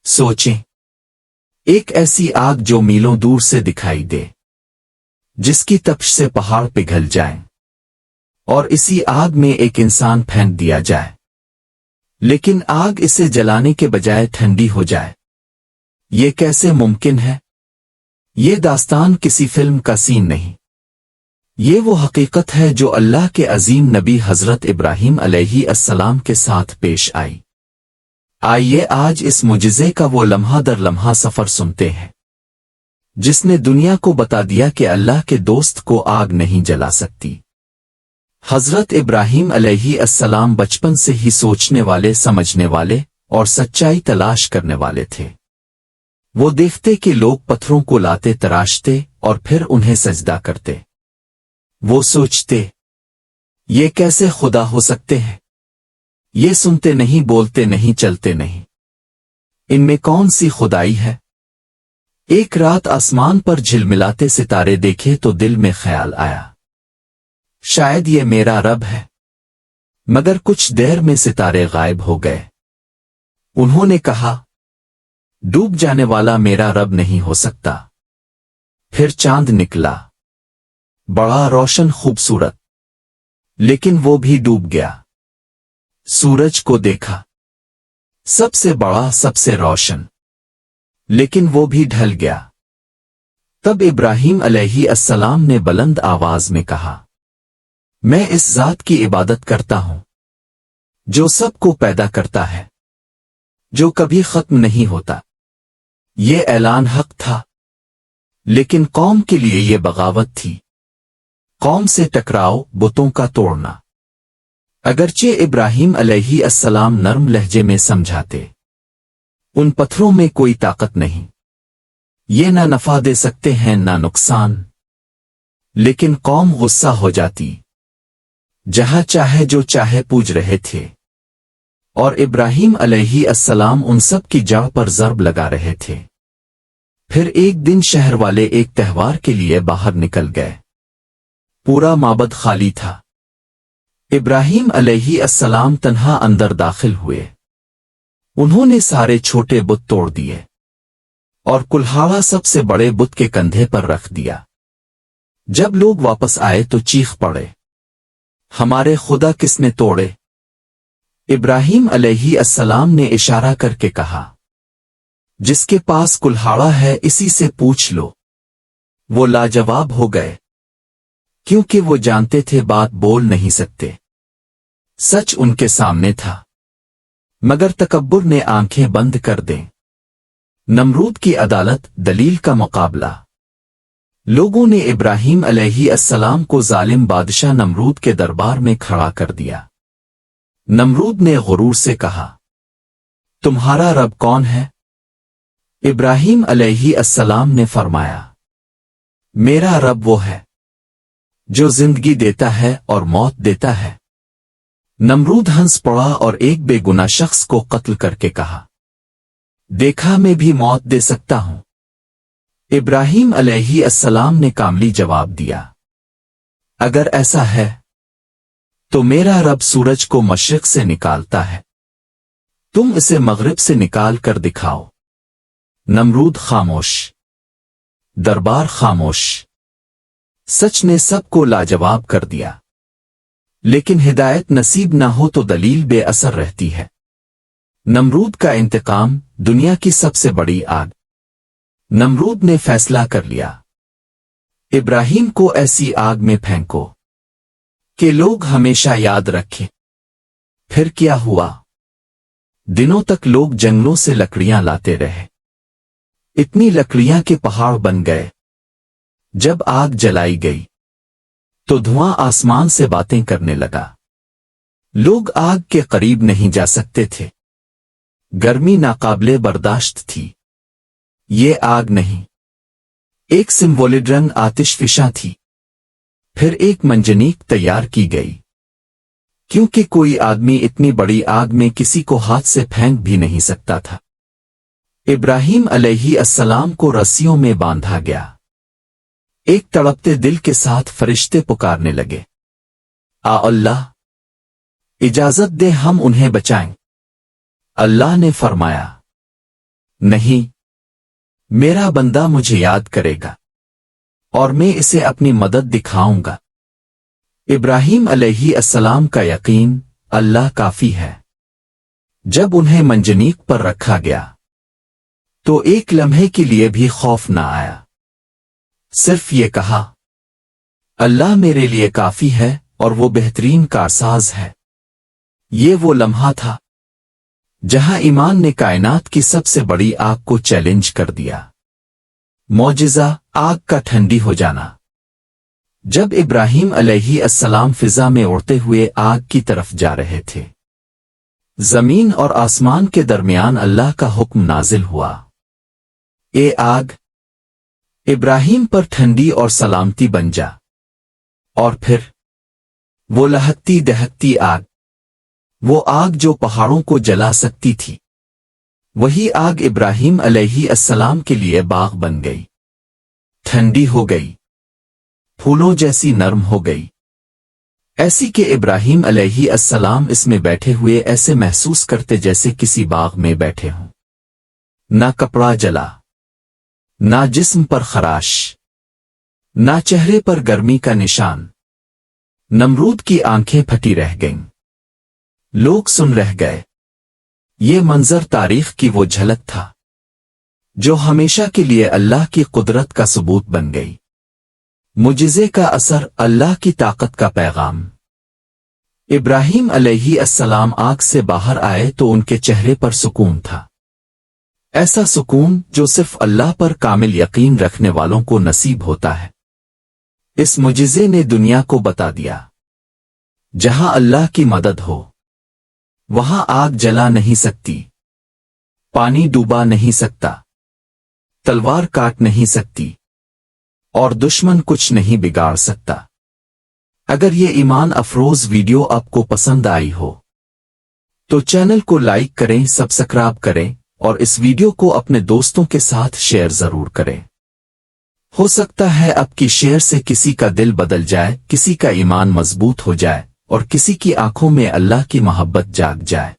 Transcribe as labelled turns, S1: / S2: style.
S1: سوچیں، ایک ایسی آگ جو میلوں دور سے دکھائی دے، جس کی تپش سے پہاڑ پگھل جائیں، اور اسی آگ میں ایک انسان پھینک دیا جائے، لیکن آگ اسے جلانے کے بجائے ٹھنڈی ہو جائے۔ یہ کیسے ممکن ہے؟ یہ داستان کسی فلم کا سین نہیں، یہ وہ حقیقت ہے جو اللہ کے عظیم نبی حضرت ابراہیم علیہ السلام کے ساتھ پیش آئی۔ آئیے آج اس معجزے کا وہ لمحہ در لمحہ سفر سنتے ہیں، جس نے دنیا کو بتا دیا کہ اللہ کے دوست کو آگ نہیں جلا سکتی۔ حضرت ابراہیم علیہ السلام بچپن سے ہی سوچنے والے، سمجھنے والے اور سچائی تلاش کرنے والے تھے۔ وہ دیکھتے کہ لوگ پتھروں کو لاتے، تراشتے اور پھر انہیں سجدہ کرتے۔ وہ سوچتے، یہ کیسے خدا ہو سکتے ہیں؟ یہ سنتے نہیں، بولتے نہیں، چلتے نہیں، ان میں کون سی خدائی ہے؟ ایک رات آسمان پر جھلملاتے ستارے دیکھے تو دل میں خیال آیا، شاید یہ میرا رب ہے۔ مگر کچھ دیر میں ستارے غائب ہو گئے۔ انہوں نے کہا، ڈوب جانے والا میرا رب نہیں ہو سکتا۔ پھر چاند نکلا، بڑا روشن، خوبصورت، لیکن وہ بھی ڈوب گیا۔ سورج کو دیکھا، سب سے بڑا، سب سے روشن، لیکن وہ بھی ڈھل گیا۔ تب ابراہیم علیہ السلام نے بلند آواز میں کہا، میں اس ذات کی عبادت کرتا ہوں جو سب کو پیدا کرتا ہے، جو کبھی ختم نہیں ہوتا۔ یہ اعلان حق تھا، لیکن قوم کے لیے یہ بغاوت تھی۔ قوم سے ٹکراؤ، بتوں کا توڑنا۔ اگرچہ ابراہیم علیہ السلام نرم لہجے میں سمجھاتے، ان پتھروں میں کوئی طاقت نہیں، یہ نہ نفع دے سکتے ہیں نہ نقصان، لیکن قوم غصہ ہو جاتی، جہاں چاہے جو چاہے پوج رہے تھے، اور ابراہیم علیہ السلام ان سب کی جڑ پر ضرب لگا رہے تھے۔ پھر ایک دن شہر والے ایک تہوار کے لیے باہر نکل گئے۔ پورا معبد خالی تھا۔ ابراہیم علیہ السلام تنہا اندر داخل ہوئے۔ انہوں نے سارے چھوٹے بت توڑ دیے اور کلہاڑا سب سے بڑے بت کے کندھے پر رکھ دیا۔ جب لوگ واپس آئے تو چیخ پڑے، ہمارے خدا کس نے توڑے؟ ابراہیم علیہ السلام نے اشارہ کر کے کہا، جس کے پاس کلہاڑا ہے اسی سے پوچھ لو۔ وہ لاجواب ہو گئے، کیونکہ وہ جانتے تھے بات بول نہیں سکتے۔ سچ ان کے سامنے تھا، مگر تکبر نے آنکھیں بند کر دیں۔ نمرود کی عدالت، دلیل کا مقابلہ۔ لوگوں نے ابراہیم علیہ السلام کو ظالم بادشاہ نمرود کے دربار میں کھڑا کر دیا۔ نمرود نے غرور سے کہا، تمہارا رب کون ہے؟ ابراہیم علیہ السلام نے فرمایا، میرا رب وہ ہے جو زندگی دیتا ہے اور موت دیتا ہے۔ نمرود ہنس پڑا اور ایک بے گناہ شخص کو قتل کر کے کہا، دیکھا میں بھی موت دے سکتا ہوں۔ ابراہیم علیہ السلام نے کاملی جواب دیا، اگر ایسا ہے تو میرا رب سورج کو مشرق سے نکالتا ہے، تم اسے مغرب سے نکال کر دکھاؤ۔ نمرود خاموش، دربار خاموش۔ سچ نے سب کو لاجواب کر دیا، لیکن ہدایت نصیب نہ ہو تو دلیل بے اثر رہتی ہے۔ نمرود کا انتقام، دنیا کی سب سے بڑی آگ۔ نمرود نے فیصلہ کر لیا، ابراہیم کو ایسی آگ میں پھینکو کہ لوگ ہمیشہ یاد رکھیں۔ پھر کیا ہوا؟ دنوں تک لوگ جنگلوں سے لکڑیاں لاتے رہے، اتنی لکڑیاں کے پہاڑ بن گئے۔ جب آگ جلائی گئی تو دھواں آسمان سے باتیں کرنے لگا۔ لوگ آگ کے قریب نہیں جا سکتے تھے، گرمی ناقابل برداشت تھی۔ یہ آگ نہیں، ایک سمبولڈ رنگ آتش فشاں تھی۔ پھر ایک منجنیق تیار کی گئی، کیونکہ کوئی آدمی اتنی بڑی آگ میں کسی کو ہاتھ سے پھینک بھی نہیں سکتا تھا۔ ابراہیم علیہ السلام کو رسیوں میں باندھا گیا۔ ایک تڑپتے دل کے ساتھ فرشتے پکارنے لگے، آ اللہ، اجازت دے ہم انہیں بچائیں۔ اللہ نے فرمایا، نہیں، میرا بندہ مجھے یاد کرے گا اور میں اسے اپنی مدد دکھاؤں گا۔ ابراہیم علیہ السلام کا یقین اللہ کافی ہے۔ جب انہیں منجنیق پر رکھا گیا تو ایک لمحے کے لیے بھی خوف نہ آیا، صرف یہ کہا، اللہ میرے لیے کافی ہے اور وہ بہترین کارساز ہے۔ یہ وہ لمحہ تھا جہاں ایمان نے کائنات کی سب سے بڑی آگ کو چیلنج کر دیا۔ معجزہ، آگ کا ٹھنڈی ہو جانا۔ جب ابراہیم علیہ السلام فضا میں اڑتے ہوئے آگ کی طرف جا رہے تھے، زمین اور آسمان کے درمیان اللہ کا حکم نازل ہوا، اے آگ، ابراہیم پر ٹھنڈی اور سلامتی بن جا۔ اور پھر وہ لہکتی دہکتی آگ، وہ آگ جو پہاڑوں کو جلا سکتی تھی، وہی آگ ابراہیم علیہ السلام کے لیے باغ بن گئی، ٹھنڈی ہو گئی، پھولوں جیسی نرم ہو گئی، ایسی کہ ابراہیم علیہ السلام اس میں بیٹھے ہوئے ایسے محسوس کرتے جیسے کسی باغ میں بیٹھے ہوں۔ نہ کپڑا جلا، نہ جسم پر خراش، نہ چہرے پر گرمی کا نشان۔ نمرود کی آنکھیں پھٹی رہ گئیں، لوگ سن رہ گئے۔ یہ منظر تاریخ کی وہ جھلک تھا جو ہمیشہ کے لیے اللہ کی قدرت کا ثبوت بن گئی۔ معجزے کا اثر، اللہ کی طاقت کا پیغام۔ ابراہیم علیہ السلام آگ سے باہر آئے تو ان کے چہرے پر سکون تھا، ایسا سکون جو صرف اللہ پر کامل یقین رکھنے والوں کو نصیب ہوتا ہے۔ اس معجزے نے دنیا کو بتا دیا، جہاں اللہ کی مدد ہو وہاں آگ جلا نہیں سکتی، پانی ڈوبا نہیں سکتا، تلوار کاٹ نہیں سکتی، اور دشمن کچھ نہیں بگاڑ سکتا۔ اگر یہ ایمان افروز ویڈیو آپ کو پسند آئی ہو تو چینل کو لائک کریں، سبسکرائب کریں اور اس ویڈیو کو اپنے دوستوں کے ساتھ شیئر ضرور کریں۔ ہو سکتا ہے آپ کی شیئر سے کسی کا دل بدل جائے، کسی کا ایمان مضبوط ہو جائے اور کسی کی آنکھوں میں اللہ کی محبت جاگ جائے۔